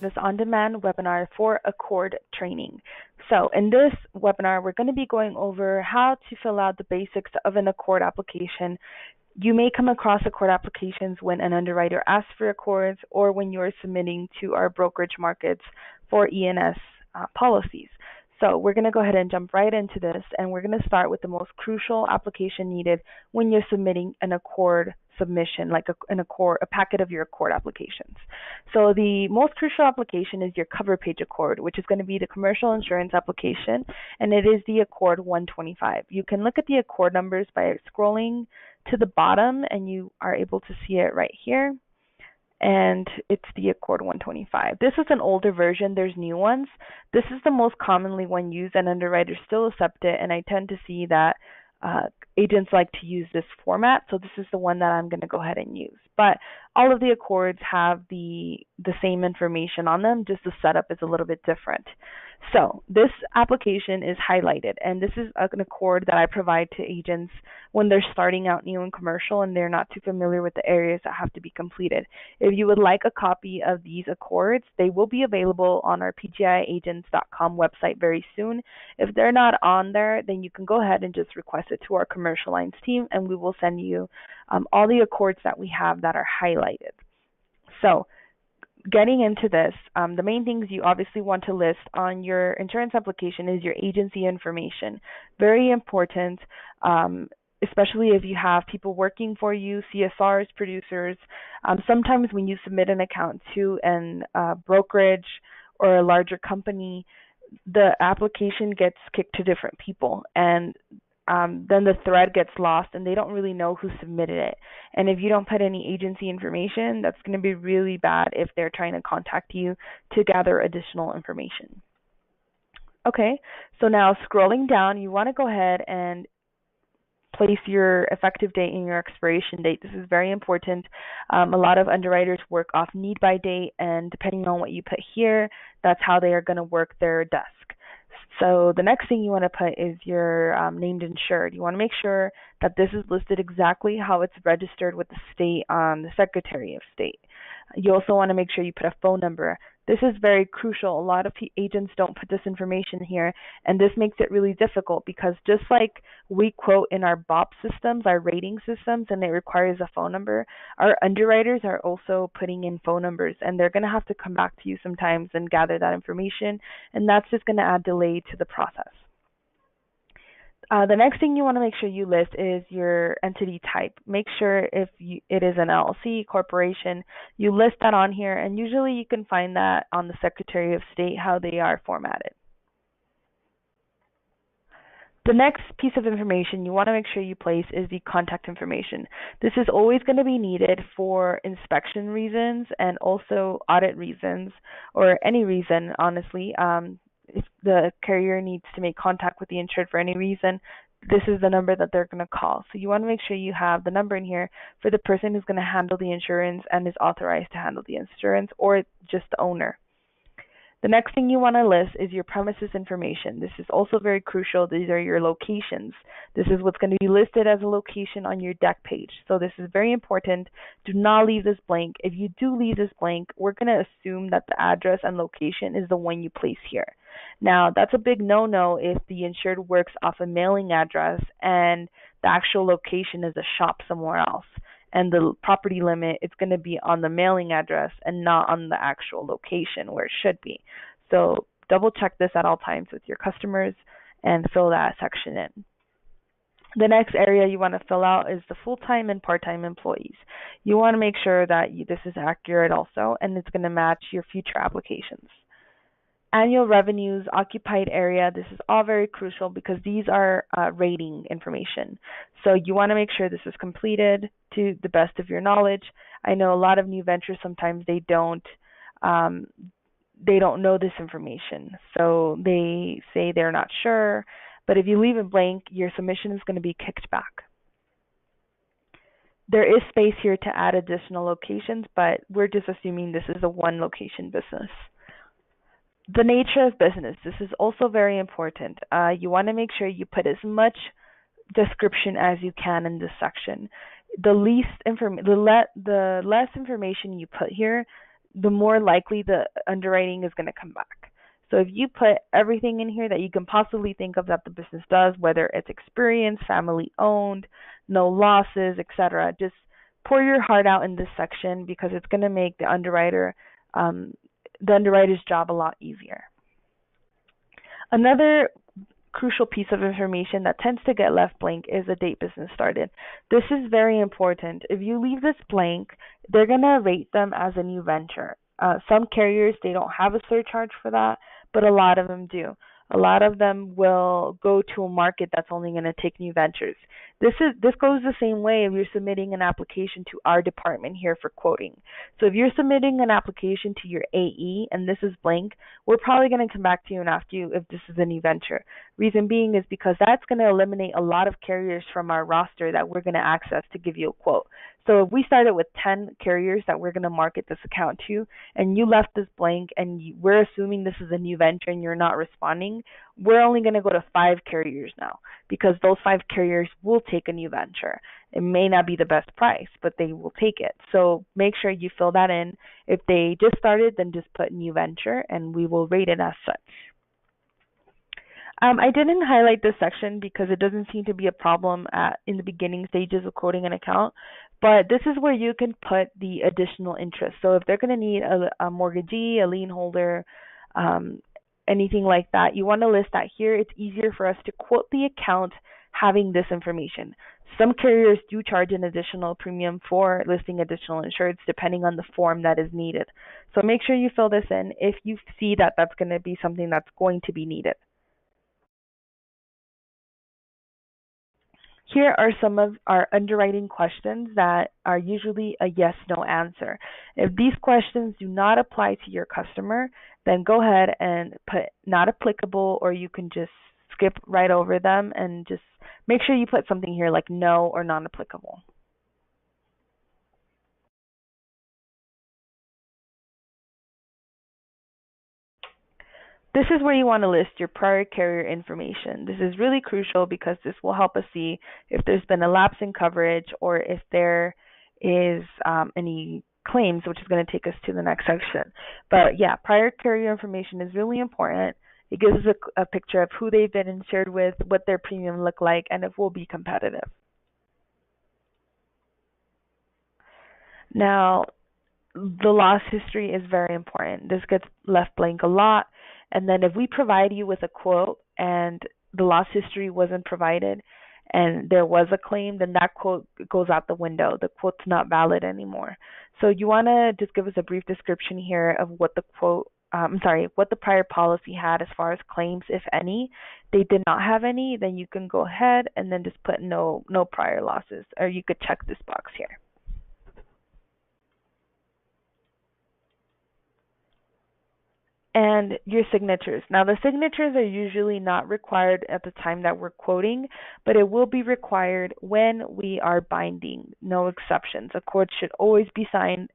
business on-demand webinar for Accord training. So in this webinar, we're going to be going over how to fill out the basics of an Accord application. You may come across Accord applications when an underwriter asks for Accords or when you're submitting to our brokerage markets for E&S policies. So we're going to go ahead and jump right into this, and we're going to start with the most crucial application needed when you're submitting an Accord submission, like a packet of your Accord applications. So the most crucial application is your cover page Accord, which is going to be the commercial insurance application, and it is the Accord 125. You can look at the Accord numbers by scrolling to the bottom, and you are able to see it right here. And it's the Accord 125. This is an older version. There's new ones. This is the most commonly one used, and underwriters still accept it, and I tend to see that agents like to use this format, so this is the one that I'm going to go ahead and use. But all of the Accords have the same information on them, just the setup is a little bit different. So this application is highlighted, and this is an Accord that I provide to agents when they're starting out new in commercial and they're not too familiar with the areas that have to be completed. If you would like a copy of these Accords, they will be available on our pgiagents.com website very soon. If they're not on there, then you can go ahead and just request it to our commercial lines team, and we will send you all the Accords that we have that are highlighted. So getting into this, the main things you obviously want to list on your insurance application is your agency information. Very important, especially if you have people working for you, CSRs, producers. Sometimes when you submit an account to a brokerage or a larger company, the application gets kicked to different people, and then the thread gets lost and they don't really know who submitted it. And if you don't put any agency information, that's going to be really bad if they're trying to contact you to gather additional information. Okay, so now scrolling down, you want to go ahead and place your effective date and your expiration date. This is very important. A lot of underwriters work off need by date, and depending on what you put here, that's how they are going to work their desk. So the next thing you want to put is your named insured. You want to make sure that this is listed exactly how it's registered with the state, the Secretary of State. You also want to make sure you put a phone number. This is very crucial. A lot of agents don't put this information here, and this makes it really difficult because just like we quote in our BOP systems, our rating systems, and it requires a phone number, our underwriters are also putting in phone numbers, and they're going to have to come back to you sometimes and gather that information, and that's just going to add delay to the process. The next thing you want to make sure you list is your entity type. Make sure if it is an LLC, corporation, you list that on here, and usually you can find that on the Secretary of State, how they are formatted. The next piece of information you want to make sure you place is the contact information. This is always going to be needed for inspection reasons and also audit reasons, or any reason, honestly. If the carrier needs to make contact with the insured for any reason, this is the number that they're going to call. So you want to make sure you have the number in here for the person who's going to handle the insurance and is authorized to handle the insurance, or just the owner. The next thing you want to list is your premises information. This is also very crucial. These are your locations. This is what's going to be listed as a location on your deck page. So this is very important. Do not leave this blank. If you do leave this blank, we're going to assume that the address and location is the one you place here. Now, that's a big no-no if the insured works off a mailing address and the actual location is a shop somewhere else. And the property limit is going to be on the mailing address and not on the actual location where it should be. So double check this at all times with your customers and fill that section in. The next area you want to fill out is the full-time and part-time employees. You want to make sure that this is accurate also, and it's going to match your future applications. Annual revenues, occupied area, this is all very crucial because these are rating information. So you want to make sure this is completed to the best of your knowledge. I know a lot of new ventures, sometimes they don't know this information. So they say they're not sure, but if you leave it blank, your submission is going to be kicked back. There is space here to add additional locations, but we're just assuming this is a one location business. The nature of business, this is also very important. You want to make sure you put as much description as you can in this section. The less information you put here, the more likely the underwriting is going to come back. So if you put everything in here that you can possibly think of that the business does, whether it's experience, family owned, no losses, etc., just pour your heart out in this section because it's going to make the underwriter's job a lot easier. Another crucial piece of information that tends to get left blank is the date business started. This is very important. If you leave this blank, they're going to rate them as a new venture. Some carriers, they don't have a surcharge for that, but a lot of them do. A lot of them will go to a market that's only going to take new ventures. This goes the same way if you're submitting an application to our department here for quoting. So if you're submitting an application to your AE and this is blank, we're probably going to come back to you and ask you if this is a new venture. Reason being is because that's going to eliminate a lot of carriers from our roster that we're going to access to give you a quote. So if we started with 10 carriers that we're going to market this account to, and you left this blank and we're assuming this is a new venture and you're not responding, we're only going to go to 5 carriers now because those 5 carriers will take a new venture. It may not be the best price, but they will take it. So make sure you fill that in. If they just started, then just put new venture and we will rate it as such. I didn't highlight this section because it doesn't seem to be a problem in the beginning stages of quoting an account, but this is where you can put the additional interest. So if they're going to need a mortgagee, a lien holder, anything like that, you want to list that here. It's easier for us to quote the account having this information. Some carriers do charge an additional premium for listing additional insureds depending on the form that is needed. So make sure you fill this in if you see that that's going to be something that's going to be needed. Here are some of our underwriting questions that are usually a yes/no answer. If these questions do not apply to your customer, then go ahead and put not applicable, or you can just skip right over them and just make sure you put something here like no or non-applicable. This is where you want to list your prior carrier information. This is really crucial because this will help us see if there's been a lapse in coverage or if there is any claims, which is going to take us to the next section. But yeah, prior carrier information is really important. It gives us a picture of who they've been insured with, what their premium look like, and if we'll be competitive. Now, the loss history is very important. This gets left blank a lot. And then if we provide you with a quote and the loss history wasn't provided and there was a claim, then that quote goes out the window. The quote's not valid anymore. So you want to just give us a brief description here of what the what the prior policy had as far as claims, if any. They did not have any, then you can go ahead and then just put no prior losses, or you could check this box here. And your signatures. Now, the signatures are usually not required at the time that we're quoting, but it will be required when we are binding. No exceptions. A quote should always be signed,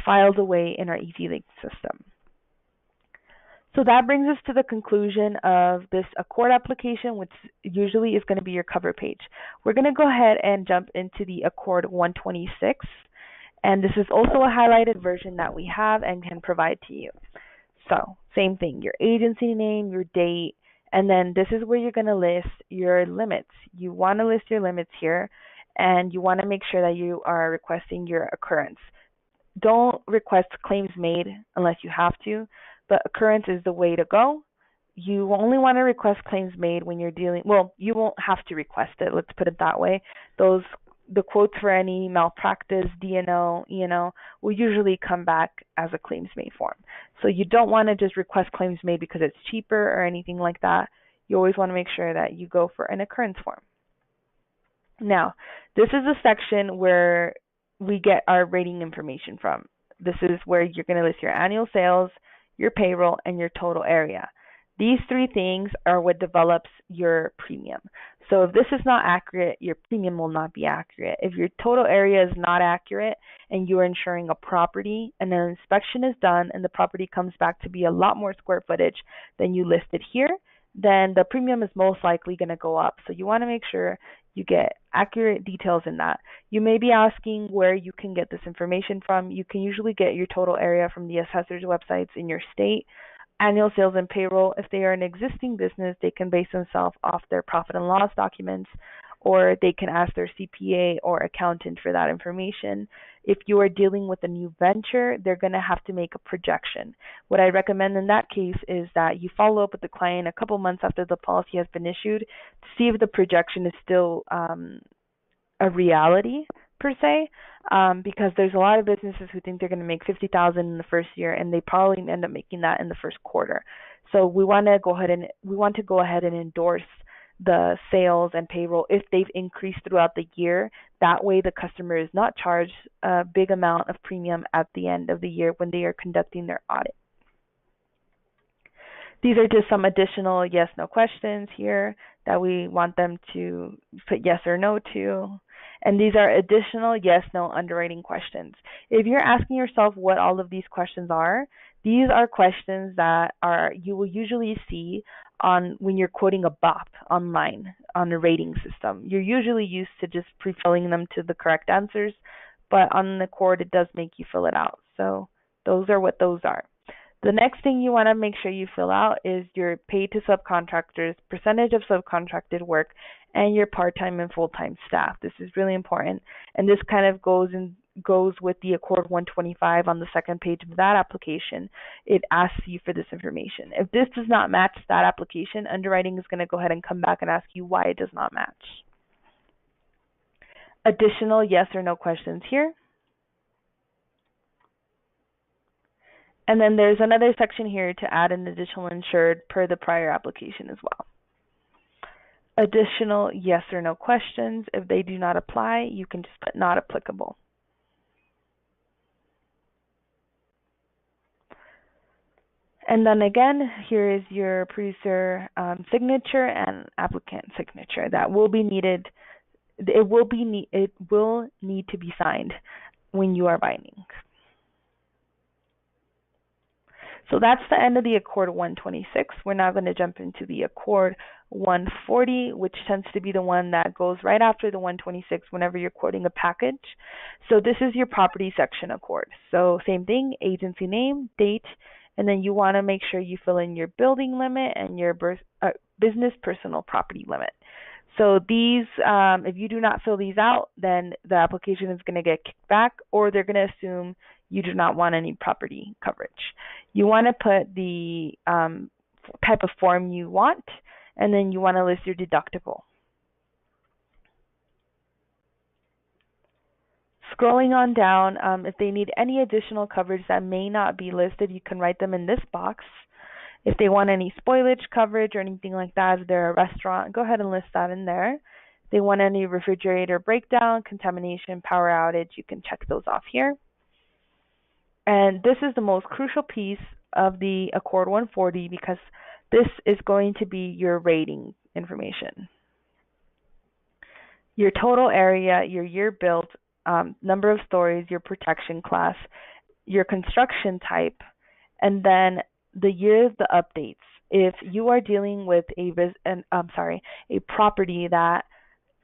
filed away in our EasyLink system. So that brings us to the conclusion of this Accord application, which usually is going to be your cover page. We're going to go ahead and jump into the Accord 126, and this is also a highlighted version that we have and can provide to you. So same thing, your agency name, your date, and then this is where you're going to list your limits. You want to list your limits here, and you want to make sure that you are requesting your occurrence. Don't request claims made unless you have to, but occurrence is the way to go. You only want to request claims made when you're dealing, well, you won't have to request it, let's put it that way. The quotes for any malpractice, D&O, E&O will usually come back as a claims made form. So you don't want to just request claims made because it's cheaper or anything like that. You always want to make sure that you go for an occurrence form. Now, this is a section where we get our rating information from. This is where you're going to list your annual sales, your payroll, and your total area. These 3 things are what develops your premium. So if this is not accurate, your premium will not be accurate. If your total area is not accurate and you are insuring a property and an inspection is done and the property comes back to be a lot more square footage than you listed here, then the premium is most likely going to go up. So you want to make sure You get accurate details in that. You may be asking where you can get this information from. You can usually get your total area from the assessor's websites in your state. Annual sales and payroll, if they are an existing business, they can base themselves off their profit and loss documents, or they can ask their CPA or accountant for that information. If you are dealing with a new venture, they're going to have to make a projection. What I recommend in that case is that you follow up with the client a couple months after the policy has been issued to see if the projection is still a reality per se, because there's a lot of businesses who think they're going to make 50,000 in the first year, and they probably end up making that in the first quarter. So we want to go ahead and endorse the sales and payroll if they've increased throughout the year. That way, the customer is not charged a big amount of premium at the end of the year when they are conducting their audit. These are just some additional yes/no questions here that we want them to put yes or no to. And these are additional yes/no underwriting questions. If you're asking yourself what all of these questions are, these are questions that you will usually see on when you're quoting a BOP online on a rating system. You're usually used to just pre-filling them to the correct answers, but on the Accord it does make you fill it out. So those are what those are. The next thing you want to make sure you fill out is your paid to subcontractors, percentage of subcontracted work, and your part-time and full-time staff. This is really important, and this kind of goes with the Accord 125 on the second page of that application. It asks you for this information. If this does not match that application, underwriting is going to go ahead and come back and ask you why it does not match. Additional yes or no questions here. And then there's another section here to add an additional insured per the prior application as well. Additional yes or no questions. If they do not apply, you can just put not applicable. And then again, here is your producer signature and applicant signature. That will be needed. It will need to be signed when you are binding. So that's the end of the Accord 126. We're now going to jump into the Accord 140, which tends to be the one that goes right after the 126 whenever you're quoting a package. So this is your property section Accord. So same thing, agency name, date, and then you want to make sure you fill in your building limit and your business personal property limit. So these, if you do not fill these out, then the application is going to get kicked back, or they're going to assume you do not want any property coverage. You want to put the type of form you want, and then you want to list your deductible. Scrolling on down, if they need any additional coverage that may not be listed, you can write them in this box. If they want any spoilage coverage or anything like that, if they're a restaurant, go ahead and list that in there. If they want any refrigerator breakdown, contamination, power outage, you can check those off here. And this is the most crucial piece of the Accord 140 because this is going to be your rating information. Your total area, your year built, number of stories, your protection class, your construction type, and then the year of the updates. If you are dealing with a property that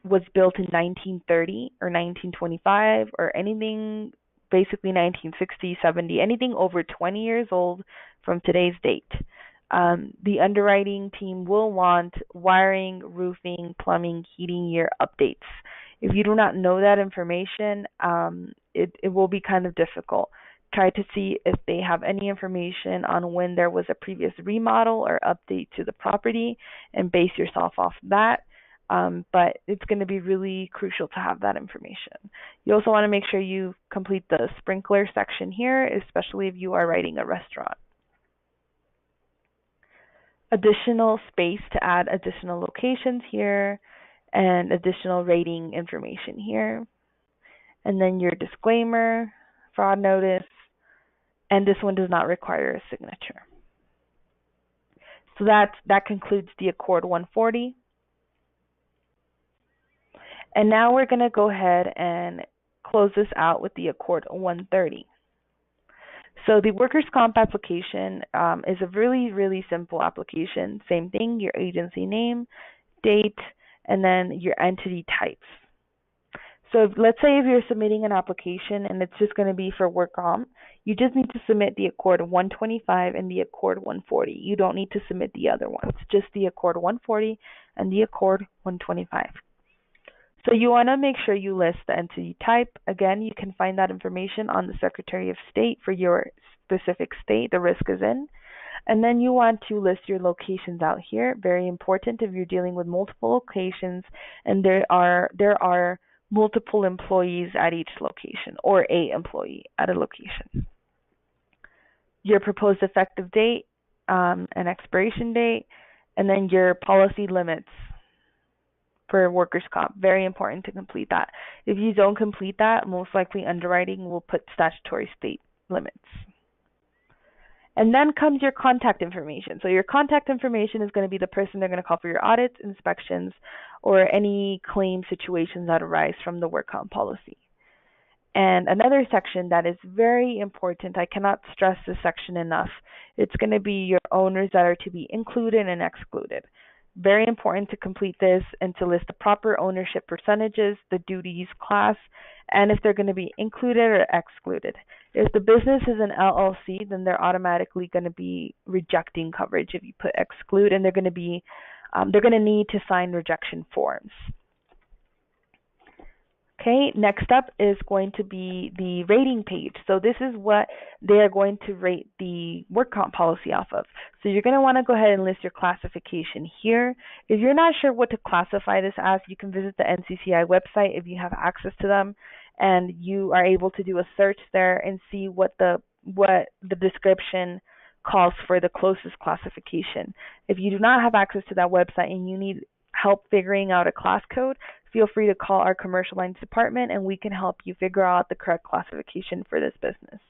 was built in 1930 or 1925 or anything, basically 1960, 70, anything over 20 years old from today's date, the underwriting team will want wiring, roofing, plumbing, heating year updates. If you do not know that information, it will be kind of difficult. Try to see if they have any information on when there was a previous remodel or update to the property and base yourself off that. But it's going to be really crucial to have that information. You also want to make sure you complete the sprinkler section here, especially if you are writing a restaurant. Additional space to add additional locations here and additional rating information here. And then your disclaimer, fraud notice, and this one does not require a signature. So that concludes the Accord 140. And now we're going to go ahead and close this out with the Accord 130. So the workers' comp application is a really, really simple application. Same thing, your agency name, date, and then your entity types. So let's say if you're submitting an application and it's just going to be for work comp, you just need to submit the Accord 125 and the Accord 140. You don't need to submit the other ones, just the Accord 140 and the Accord 125. So you want to make sure you list the entity type. Again, you can find that information on the Secretary of State for your specific state the risk is in. And then you want to list your locations out here. Very important if you're dealing with multiple locations and there are multiple employees at each location or a employee at a location. Your proposed effective date and expiration date, and then your policy limits for workers' comp. Very important to complete that. If you don't complete that, most likely underwriting will put statutory state limits. And then comes your contact information. So your contact information is going to be the person they're going to call for your audits, inspections, or any claim situations that arise from the work comp policy. And another section that is very important, I cannot stress this section enough, it's going to be your owners that are to be included and excluded. Very important to complete this and to list the proper ownership percentages, the duties class, and if they're going to be included or excluded. If the business is an LLC, then they're automatically going to be rejecting coverage if you put exclude, and they're going to need to sign rejection forms. Okay, next up is going to be the rating page. So this is what they are going to rate the work comp policy off of. So you're going to want to go ahead and list your classification here. If you're not sure what to classify this as, you can visit the NCCI website if you have access to them, and you are able to do a search there and see what the description calls for the closest classification. If you do not have access to that website and you need help figuring out a class code, feel free to call our commercial lines department and we can help you figure out the correct classification for this business.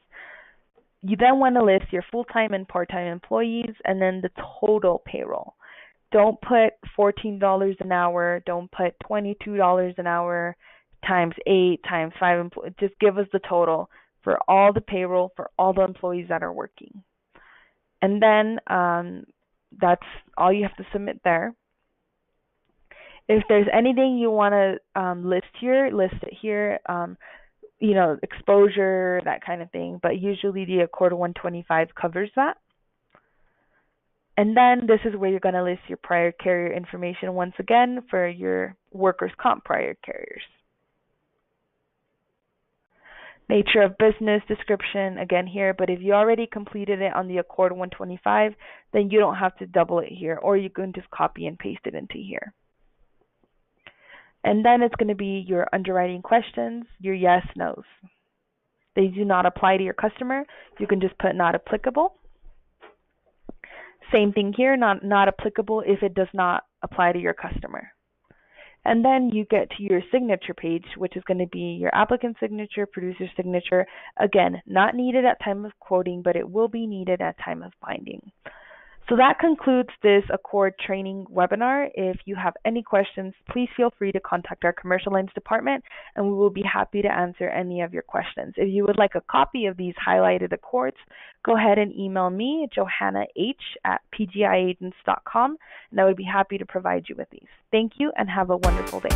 You then want to list your full-time and part-time employees and then the total payroll. Don't put $14 an hour, don't put $22 an hour times 8 times 5 employees. Just give us the total for all the payroll for all the employees that are working. And then that's all you have to submit there. If there's anything you want to list here, list it here. Exposure, that kind of thing. But usually the Accord 125 covers that. And then this is where you're going to list your prior carrier information once again for your workers' comp prior carriers. Nature of business description, again here, but if you already completed it on the Accord 125, then you don't have to double it here, or you can just copy and paste it into here. And then it's going to be your underwriting questions, your yes, no's. They do not apply to your customer. You can just put not applicable. Same thing here, not applicable if it does not apply to your customer. And then you get to your signature page, which is going to be your applicant signature, producer signature. Again, not needed at time of quoting, but it will be needed at time of binding. So that concludes this Accord training webinar. If you have any questions, please feel free to contact our commercial lines department and we will be happy to answer any of your questions. If you would like a copy of these highlighted Accords, go ahead and email me, johannah@pgiagents.com, and I would be happy to provide you with these. Thank you and have a wonderful day.